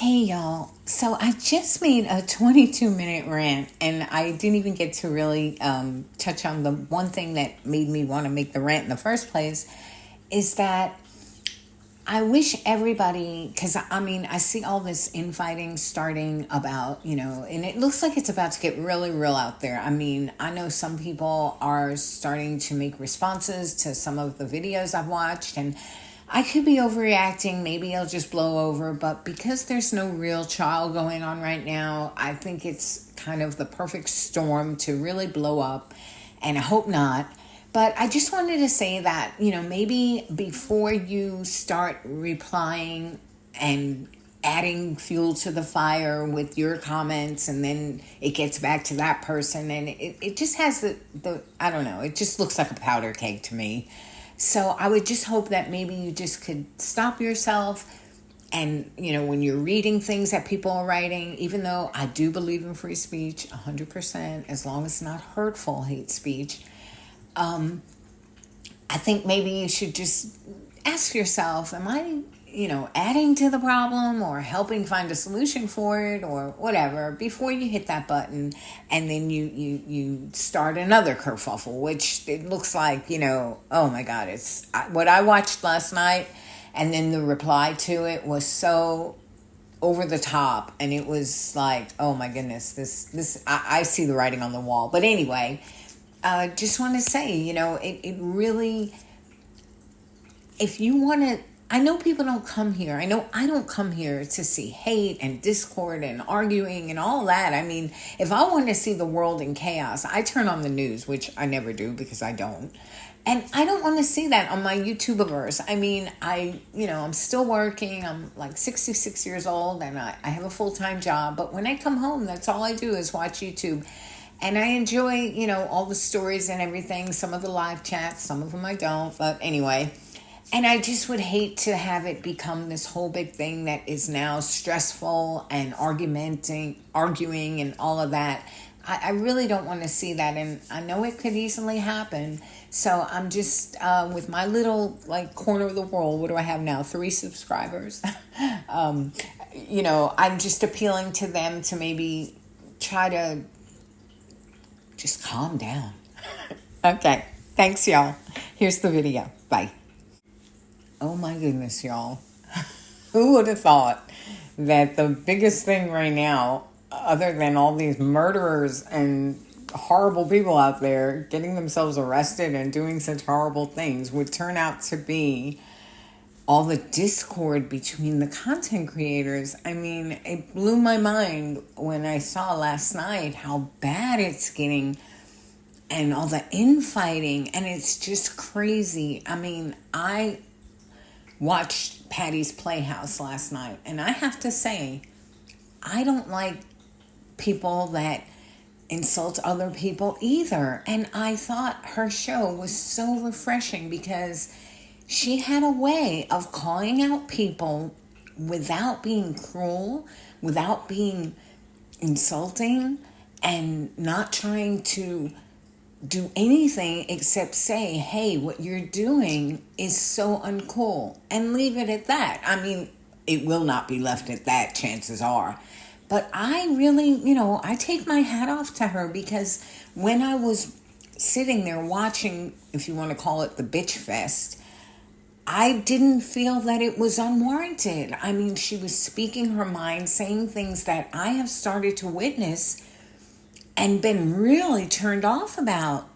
Hey y'all. So I just made a 22-minute rant and I didn't even get to really touch on the one thing that made me want to make the rant in the first place is that I wish everybody, because I mean, I see all this infighting starting about, and it looks like it's about to get really real out there. I mean, I know some people are starting to make responses to some of the videos I've watched, and I could be overreacting. Maybe it'll just blow over, but because there's no real trial going on right now, I think it's kind of the perfect storm to really blow up, and I hope not. But I just wanted to say that, maybe before you start replying and adding fuel to the fire with your comments and then it gets back to that person and it just has I don't know, it just looks like a powder keg to me. So I would just hope that maybe you just could stop yourself and, when you're reading things that people are writing, even though I do believe in free speech 100%, as long as it's not hurtful hate speech, I think maybe you should just ask yourself, am I, adding to the problem or helping find a solution for it or whatever before you hit that button and then you start another kerfuffle, which it looks like, oh my God, it's what I watched last night and then the reply to it was so over the top and it was like, oh my goodness, I see the writing on the wall. But anyway, just want to say, it really, if you want to, I know people don't come here. I know I don't come here to see hate and discord and arguing and all that. I mean, if I want to see the world in chaos, I turn on the news, which I never do because I don't. And I don't want to see that on my YouTubeverse. I mean, I'm still working. I'm like 66 years old and I have a full-time job. But when I come home, that's all I do is watch YouTube. And I enjoy, all the stories and everything. Some of the live chats, some of them I don't. But anyway, and I just would hate to have it become this whole big thing that is now stressful and arguing and all of that. I really don't want to see that. And I know it could easily happen. So I'm just, with my little corner of the world, what do I have now? 3 subscribers. I'm just appealing to them to maybe try to just calm down. Okay. Thanks, y'all. Here's the video. Bye. Oh my goodness, y'all. Who would have thought that the biggest thing right now, other than all these murderers and horrible people out there getting themselves arrested and doing such horrible things, would turn out to be all the discord between the content creators? I mean, it blew my mind when I saw last night how bad it's getting and all the infighting, and it's just crazy. I mean, I watched Patty's Playhouse last night, and I have to say, I don't like people that insult other people either. And I thought her show was so refreshing because she had a way of calling out people without being cruel, without being insulting, and not trying to do anything except say, hey, what you're doing is so uncool, and leave it at that. I mean, it will not be left at that, chances are. But I really, I take my hat off to her because when I was sitting there watching, if you want to call it the bitch fest, I didn't feel that it was unwarranted. I mean, she was speaking her mind, saying things that I have started to witness and been really turned off about.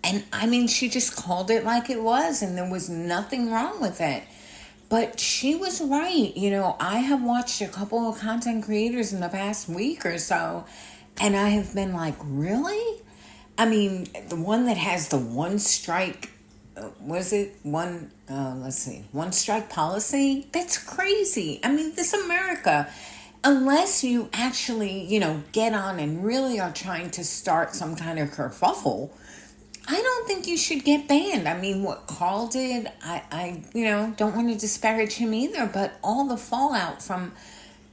And I mean, she just called it like it was, and there was nothing wrong with it. But she was right. I have watched a couple of content creators in the past week or so, and I have been like, really? I mean, the one that has the one strike, one strike policy? That's crazy. I mean, this America, unless you actually, get on and really are trying to start some kind of kerfuffle, I don't think you should get banned. I mean, what Carl did, I don't want to disparage him either, but all the fallout from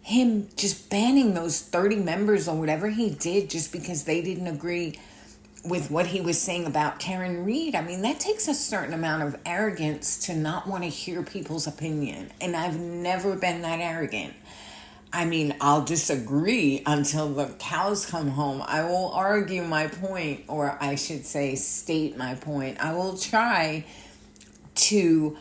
him just banning those 30 members or whatever he did just because they didn't agree with what he was saying about Karen Reed. I mean, that takes a certain amount of arrogance to not want to hear people's opinion. And I've never been that arrogant. I mean, I'll disagree until the cows come home. I will argue my point, or I should say, state my point. I will try to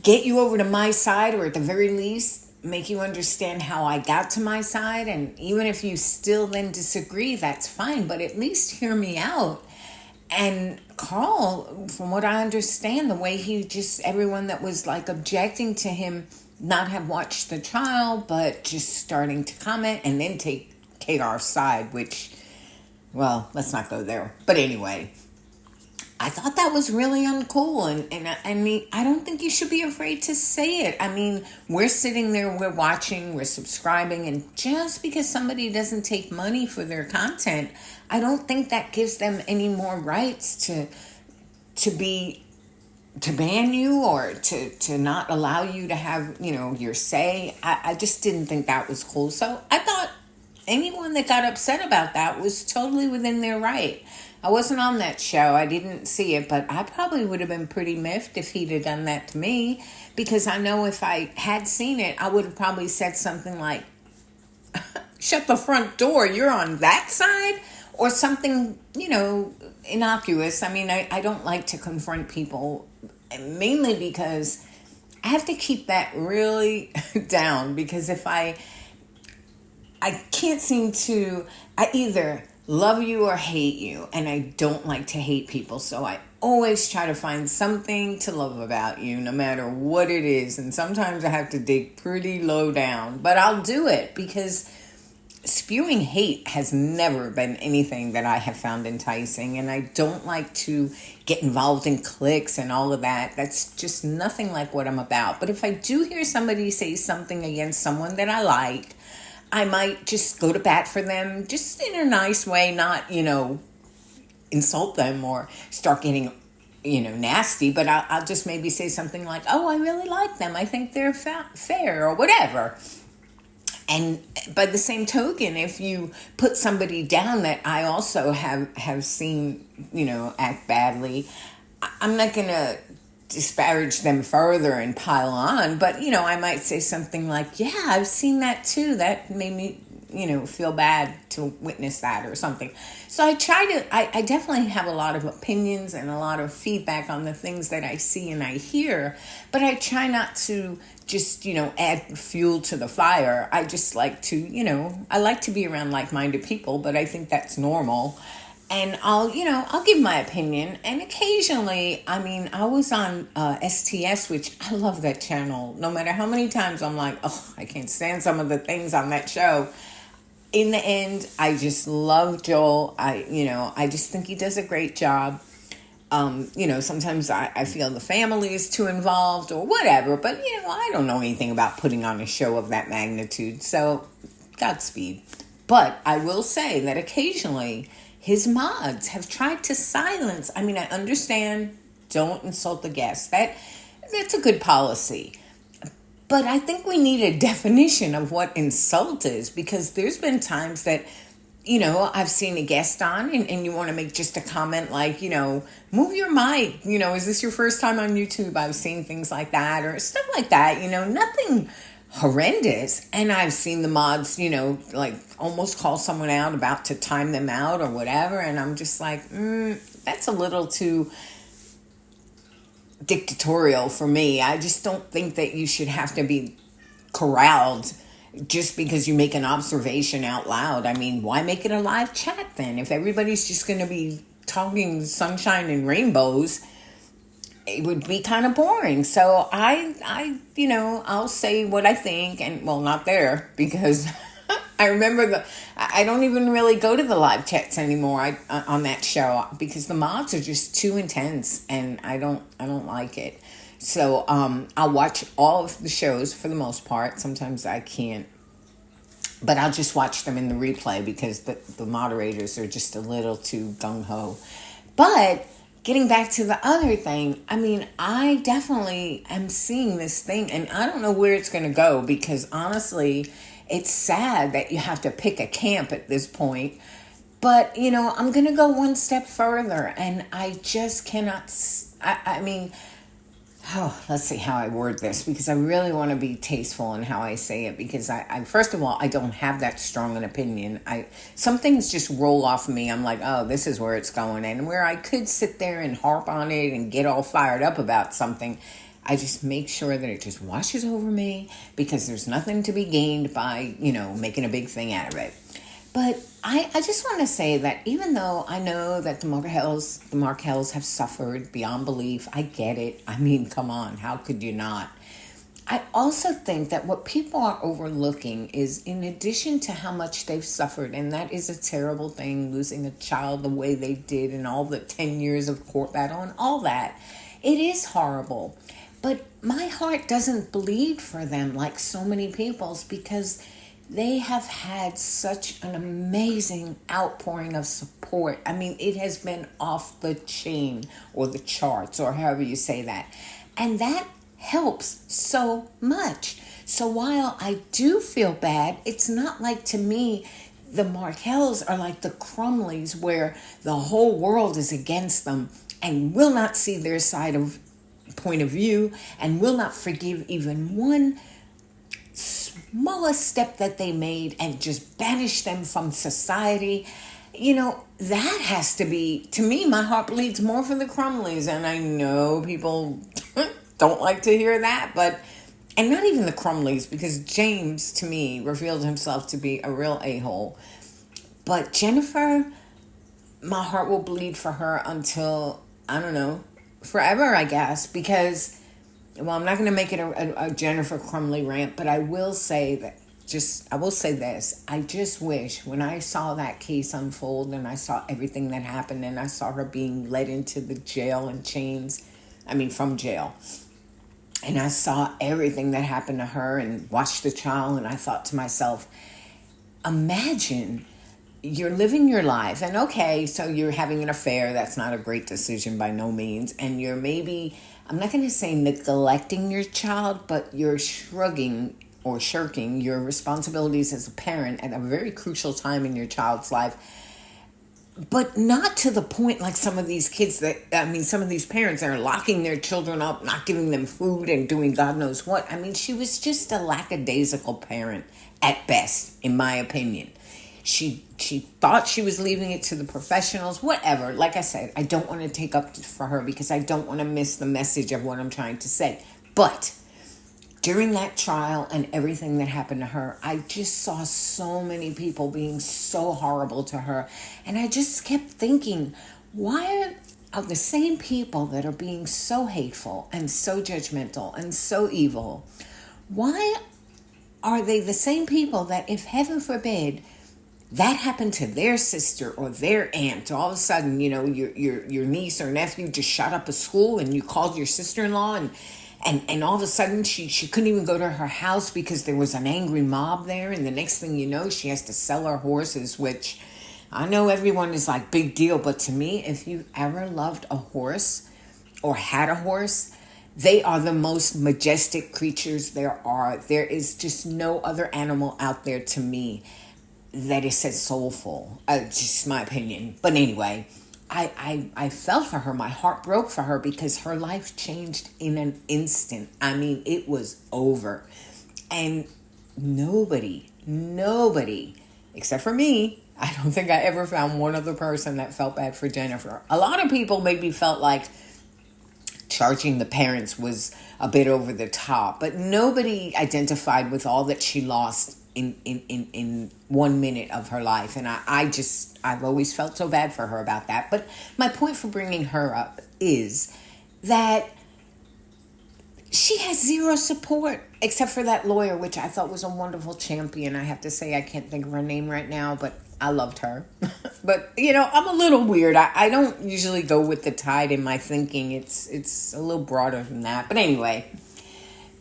get you over to my side, or at the very least, make you understand how I got to my side. And even if you still then disagree, that's fine, but at least hear me out. And Carl, from what I understand, the way he just, everyone that was like objecting to him not have watched the trial, but just starting to comment and then take KR's side, which, well, let's not go there. But anyway, I thought that was really uncool. And I mean, I don't think you should be afraid to say it. I mean, we're sitting there, we're watching, we're subscribing, and just because somebody doesn't take money for their content, I don't think that gives them any more rights to ban you, or to not allow you to have, your say. I just didn't think that was cool. So I thought anyone that got upset about that was totally within their right. I wasn't on that show. I didn't see it, but I probably would have been pretty miffed if he'd have done that to me, because I know if I had seen it, I would have probably said something like, shut the front door, you're on that side, or something, innocuous. I mean, I don't like to confront people, mainly because I have to keep that really down, because if I can't seem to, I either love you or hate you, and I don't like to hate people, so I always try to find something to love about you, no matter what it is. And sometimes I have to dig pretty low down, but I'll do it, because spewing hate has never been anything that I have found enticing, and I don't like to get involved in cliques and all of that. That's just nothing like what I'm about. But if I do hear somebody say something against someone that I like, I might just go to bat for them, just in a nice way, not, insult them or start getting, nasty, but I'll just maybe say something like, oh, I really like them, I think they're fair, or whatever. And by the same token, if you put somebody down that I also have seen, act badly, I'm not going to disparage them further and pile on, but I might say something like, yeah, I've seen that too, that made me feel bad to witness that, or something. So I definitely have a lot of opinions and a lot of feedback on the things that I see and I hear, but I try not to just add fuel to the fire. I just like to I like to be around like-minded people, but I think that's normal. And I'll give my opinion. And occasionally, I mean, I was on STS, which I love that channel. No matter how many times I'm like, oh, I can't stand some of the things on that show. In the end, I just love Joel. I just think he does a great job. Sometimes I feel the family is too involved or whatever. But, I don't know anything about putting on a show of that magnitude. So, Godspeed. But I will say that occasionally his mods have tried to silence. I mean, I understand, don't insult the guests. That's a good policy. But I think we need a definition of what insult is, because there's been times that, I've seen a guest on and you want to make just a comment like, move your mic, is this your first time on YouTube? I've seen things like that, or stuff like that, nothing horrendous. And I've seen the mods, like almost call someone out about to time them out or whatever. And I'm just like, that's a little too dictatorial for me. I just don't think that you should have to be corralled just because you make an observation out loud. I mean, why make it a live chat then? If everybody's just going to be talking sunshine and rainbows, it would be kind of boring. So I'll say what I think, and well, not there, because I remember I don't even really go to the live chats anymore on that show, because the mods are just too intense and I don't like it. So I'll watch all of the shows for the most part. Sometimes I can't, but I'll just watch them in the replay because the moderators are just a little too gung-ho. But getting back to the other thing, I mean, I definitely am seeing this thing, and I don't know where it's going to go, because honestly, it's sad that you have to pick a camp at this point. But, I'm going to go one step further, and I just cannot, I mean, Oh, let's see how I word this, because I really want to be tasteful in how I say it, because I first of all, I don't have that strong an opinion. Some things just roll off me. I'm like, oh, this is where it's going. And where I could sit there and harp on it and get all fired up about something, I just make sure that it just washes over me, because there's nothing to be gained by, making a big thing out of it. But I just want to say that even though I know that the Markels have suffered beyond belief, I get it. I mean, come on, how could you not? I also think that what people are overlooking is, in addition to how much they've suffered, and that is a terrible thing, losing a child the way they did, and all the 10 years of court battle and all that, it is horrible. But my heart doesn't bleed for them like so many people's, because they have had such an amazing outpouring of support. I mean, it has been off the chain, or the charts, or however you say that. And that helps so much. So while I do feel bad, it's not like, to me, the Markels are like the Crumleys, where the whole world is against them and will not see their side of point of view, and will not forgive even one smallest step that they made, and just banish them from society. That has to be, to me, my heart bleeds more for the Crumleys. And I know people don't like to hear that, and not even the Crumleys, because James, to me, revealed himself to be a real a-hole. But Jennifer, my heart will bleed for her until, I don't know, forever, I guess, because, well, I'm not going to make it a Jennifer Crumley rant, but I will say this. I just wish, when I saw that case unfold, and I saw everything that happened, and I saw her being led into the jail in chains, from jail, and I saw everything that happened to her and watched the trial, and I thought to myself, imagine you're living your life, and okay, so you're having an affair. That's not a great decision by no means. And you're maybe, I'm not going to say neglecting your child, but you're shrugging or shirking your responsibilities as a parent at a very crucial time in your child's life. But not to the point like some of these kids some of these parents are locking their children up, not giving them food, and doing God knows what. She was just a lackadaisical parent at best, in my opinion. She thought she was leaving it to the professionals, whatever. Like I said, I don't want to take up for her, because I don't want to miss the message of what I'm trying to say. But during that trial and everything that happened to her, I just saw so many people being so horrible to her. And I just kept thinking, why are the same people that are being so hateful and so judgmental and so evil, why are they the same people that, if heaven forbid that happened to their sister or their aunt, all of a sudden, your niece or nephew just shot up a school, and you called your sister-in-law, and all of a sudden she couldn't even go to her house because there was an angry mob there, and the next thing you know, she has to sell her horses, which I know everyone is like, big deal, but to me, if you've ever loved a horse or had a horse, they are the most majestic creatures there are. There is just no other animal out there, to me, that is so soulful. Just my opinion. But anyway, I felt for her. My heart broke for her, because her life changed in an instant. It was over. And nobody, except for me, I don't think I ever found one other person that felt bad for Jennifer. A lot of people maybe felt like charging the parents was a bit over the top, but nobody identified with all that she lost in 1 minute of her life. And I've always felt so bad for her about that. But my point for bringing her up is that she has zero support, except for that lawyer, which I thought was a wonderful champion. I have to say, I can't think of her name right now, but I loved her. But, I'm a little weird. I don't usually go with the tide in my thinking. It's a little broader than that. But anyway,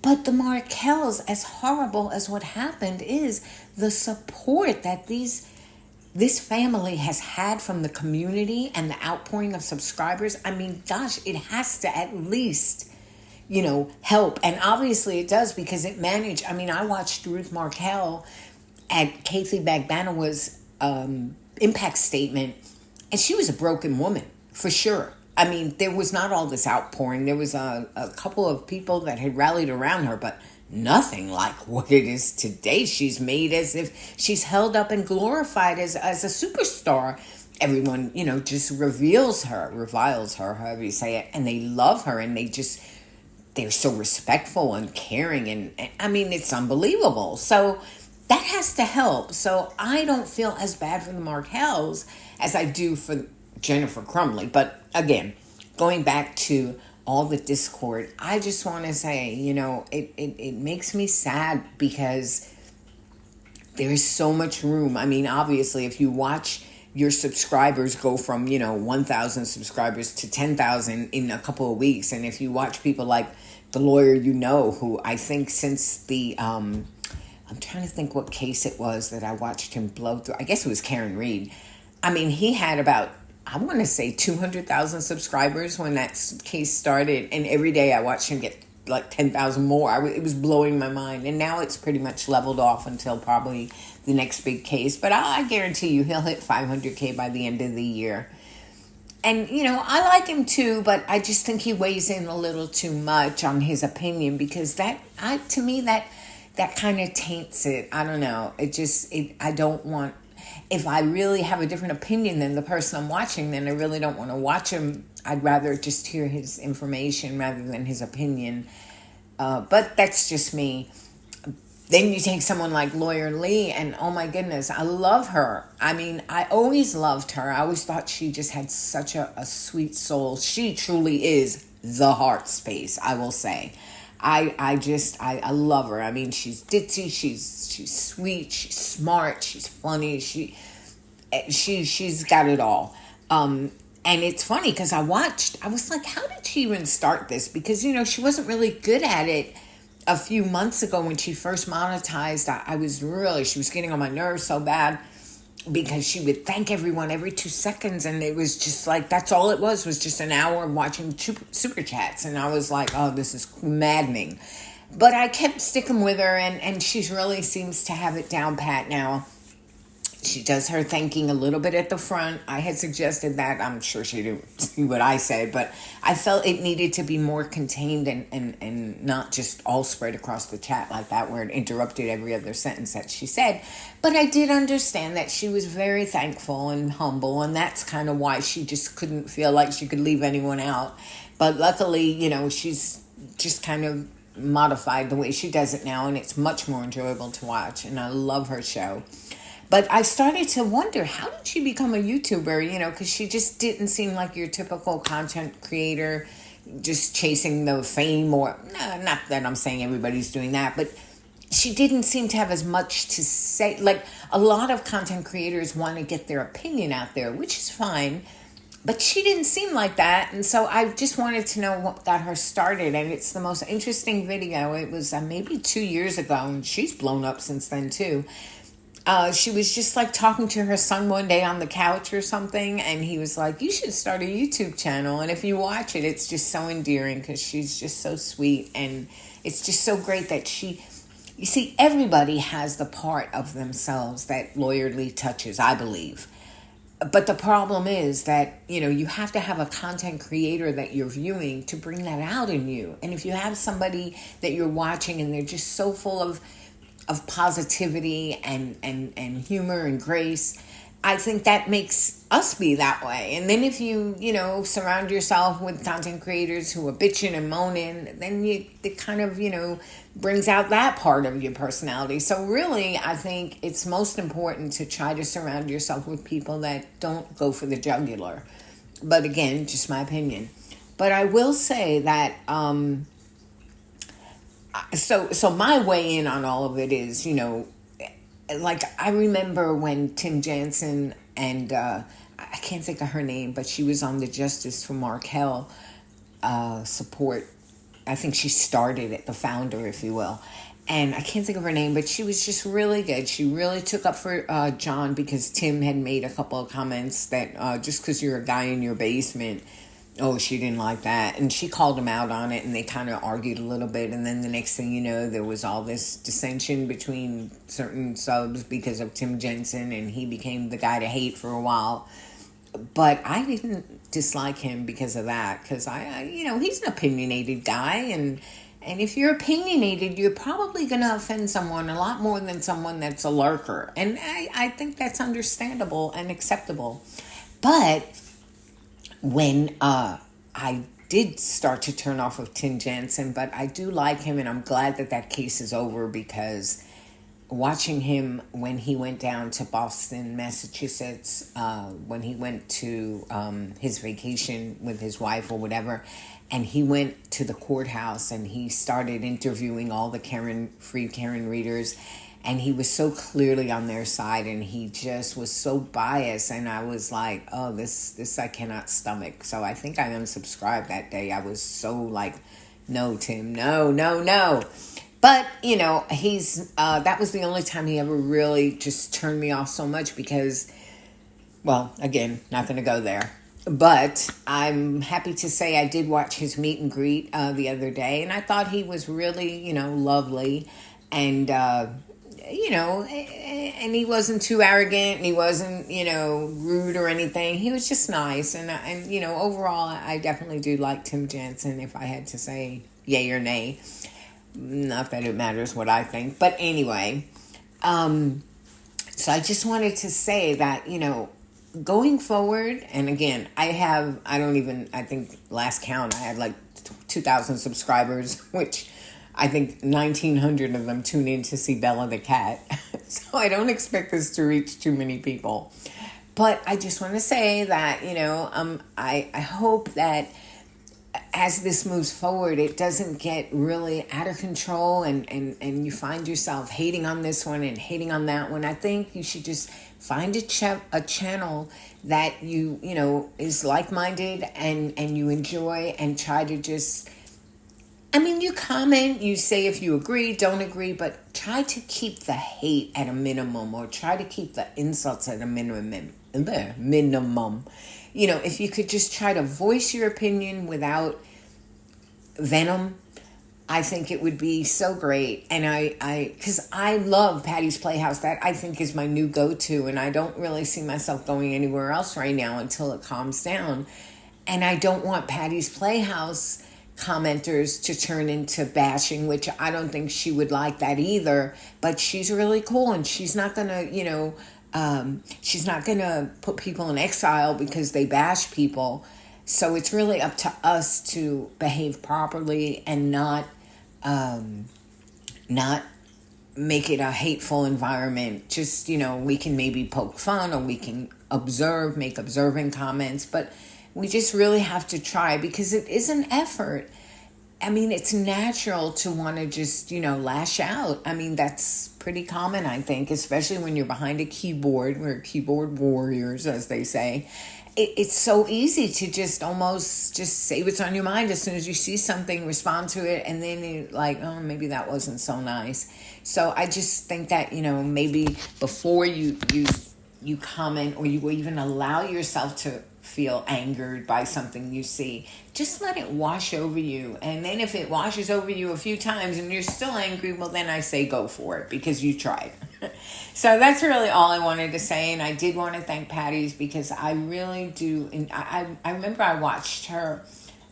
but the Markels, as horrible as what happened is, the support that this family has had from the community and the outpouring of subscribers. Gosh, it has to at least, help. And obviously it does, because it managed. I watched Ruth Markel at Kathy Bagbanowa's impact statement, and she was a broken woman, for sure. I mean, there was not all this outpouring. There was a couple of people that had rallied around her, but nothing like what it is today. She's made as if she's held up and glorified as a superstar. Everyone, just reviles her, however you say it, and they love her, and they're so respectful and caring, and I mean, it's unbelievable. So that has to help. So I don't feel as bad for the Markels as I do for Jennifer Crumley. But again, going back to all the discord, I just want to say, it makes me sad because there is so much room. I mean, obviously, if you watch your subscribers go from, 1,000 subscribers to 10,000 in a couple of weeks, and if you watch people like the lawyer, who I think since I'm trying to think what case it was that I watched him blow through. I guess it was Karen Reed. I mean, he had about, I want to say 200,000 subscribers when that case started. And every day I watched him get like 10,000 more. It was blowing my mind. And now it's pretty much leveled off until probably the next big case. But I guarantee you he'll hit 500K by the end of the year. And, I like him too, but I just think he weighs in a little too much on his opinion because to me, that kind of taints it. I don't know. I don't want, if I really have a different opinion than the person I'm watching, then I really don't want to watch him. I'd rather just hear his information rather than his opinion. But that's just me. Then you take someone like Lawyer Lee, and oh my goodness, I love her. I mean, I always loved her. I always thought she just had such a sweet soul. She truly is the heart space, I will say. I love her. I mean, she's ditzy, she's sweet, she's smart, she's funny, she's got it all. And it's funny because I was like, how did she even start this? Because, she wasn't really good at it a few months ago when she first monetized. She was getting on my nerves so bad because she would thank everyone every 2 seconds, and it was just like, that's all it was just an hour of watching super chats, and I was like, oh, this is maddening. But I kept sticking with her, and she really seems to have it down pat now. She does her thanking a little bit at the front. I had suggested that. I'm sure she didn't see what I said, but I felt it needed to be more contained and not just all spread across the chat like that, where it interrupted every other sentence that she said. But I did understand that she was very thankful and humble, and that's kind of why she just couldn't feel like she could leave anyone out. But luckily, she's just kind of modified the way she does it now, and it's much more enjoyable to watch, and I love her show. But I started to wonder, how did she become a YouTuber? Because she just didn't seem like your typical content creator, just chasing the fame, or not that I'm saying everybody's doing that, but she didn't seem to have as much to say. Like, a lot of content creators want to get their opinion out there, which is fine, but she didn't seem like that. And so I just wanted to know what got her started, and it's the most interesting video. It was maybe 2 years ago, and she's blown up since then too. She was just like talking to her son one day on the couch or something, and he was like, you should start a YouTube channel. And if you watch it, it's just so endearing because she's just so sweet, and it's just so great that you see, everybody has the part of themselves that Lawyer Lee touches, I believe. But the problem is that, you have to have a content creator that you're viewing to bring that out in you. And if you have somebody that you're watching and they're just so full of positivity and humor and grace, I think that makes us be that way. And then if you surround yourself with content creators who are bitching and moaning, then it kind of, brings out that part of your personality. So really, I think it's most important to try to surround yourself with people that don't go for the jugular. But again, just my opinion. But I will say that, So my way in on all of it is, like, I remember when Tim Jansen and I can't think of her name, but she was on the Justice for Markel support. I think she started it, the founder, if you will. And I can't think of her name, but she was just really good. She really took up for John because Tim had made a couple of comments that just because you're a guy in your basement, she didn't like that. And she called him out on it, and they kind of argued a little bit. And then the next thing you know, there was all this dissension between certain subs because of Tim Jensen, and he became the guy to hate for a while. But I didn't dislike him because of that, because he's an opinionated guy, and if you're opinionated, you're probably going to offend someone a lot more than someone that's a lurker, and I think that's understandable and acceptable. But when I did start to turn off of Tim Jensen, but I do like him, and I'm glad that that case is over, because watching him when he went down to Boston, Massachusetts, when he went to his vacation with his wife or whatever, and he went to the courthouse and he started interviewing all the free Karen readers, and he was so clearly on their side, and he just was so biased, and I was like, oh, this I cannot stomach. So I think I unsubscribed that day. I was so like, no, Tim, no, no, no. But, he's that was the only time he ever really just turned me off so much, because, well, again, not going to go there. But I'm happy to say I did watch his meet and greet the other day, and I thought he was really, lovely, and, and he wasn't too arrogant, and he wasn't, rude or anything. He was just nice, and overall, I definitely do like Tim Jensen, if I had to say yay or nay. Not that it matters what I think, but anyway, so I just wanted to say that, going forward, and again, I think last count, I had like 2,000 subscribers, which I think 1,900 of them tune in to see Bella the cat. So I don't expect this to reach too many people. But I just want to say that, I hope that as this moves forward, it doesn't get really out of control, and you find yourself hating on this one and hating on that one. I think you should just find a channel that you is like-minded and you enjoy, and try to just, you comment, you say if you agree, don't agree, but try to keep the hate at a minimum, or try to keep the insults at a minimum. If you could just try to voice your opinion without venom, I think it would be so great. And because I love Patty's Playhouse. That I think is my new go-to, and I don't really see myself going anywhere else right now until it calms down. And I don't want Patty's Playhouse commenters to turn into bashing, which I don't think she would like that either. But she's really cool, and she's not gonna, she's not going to put people in exile because they bash people. So it's really up to us to behave properly and not make it a hateful environment. Just, we can maybe poke fun, or we can make observing comments, but we just really have to try, because it is an effort. It's natural to want to just, lash out. That's pretty common, I think, especially when you're behind a keyboard. We're keyboard warriors, as they say. It's so easy to just almost just say what's on your mind as soon as you see something, respond to it, and then you're like, oh, maybe that wasn't so nice. So I just think that, maybe before you comment, or you even allow yourself to feel angered by something you see, just let it wash over you. And then if it washes over you a few times and you're still angry, well, then I say go for it, because you tried. So that's really all I wanted to say. And I did want to thank Patty's, because I really do. And I remember I watched her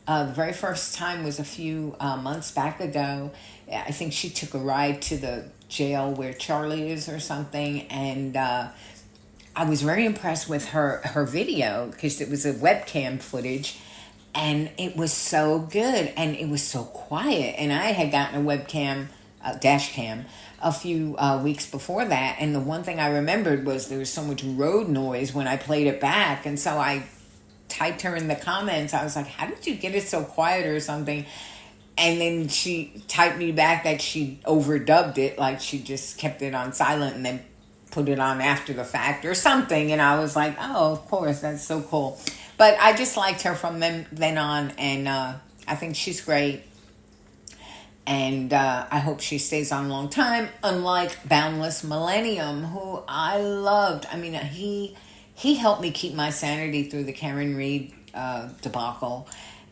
the very first time was a few months back ago. I think she took a ride to the jail where Charlie is or something, and I was very impressed with her video, because it was a webcam footage, and it was so good, and it was so quiet. And I had gotten a webcam, dash cam, a few weeks before that, and the one thing I remembered was there was so much road noise when I played it back, and so I typed her in the comments. I was like, how did you get it so quiet or something? And then she typed me back that she overdubbed it, like she just kept it on silent and then put it on after the fact or something. And I was like, oh, of course, that's so cool. But I just liked her from then on, and I think she's great. And I hope she stays on a long time, unlike Boundless Millennium, who I loved. He helped me keep my sanity through the Karen Reed debacle.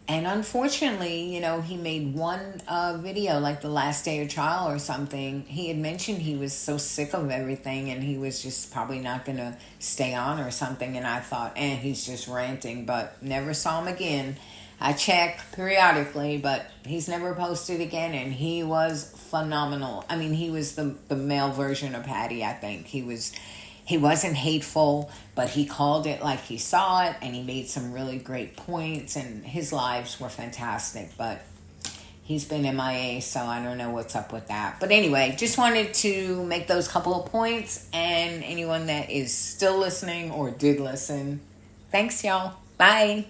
And unfortunately, he made one video like the last day of trial or something. He had mentioned he was so sick of everything and he was just probably not going to stay on or something. And I thought, he's just ranting, but never saw him again. I check periodically, but he's never posted again. And he was phenomenal. I mean, he was the male version of Patty, I think. He wasn't hateful, but he called it like he saw it, and he made some really great points, and his lives were fantastic. But he's been MIA, so I don't know what's up with that. But anyway, just wanted to make those couple of points, and anyone that is still listening or did listen, thanks, y'all. Bye.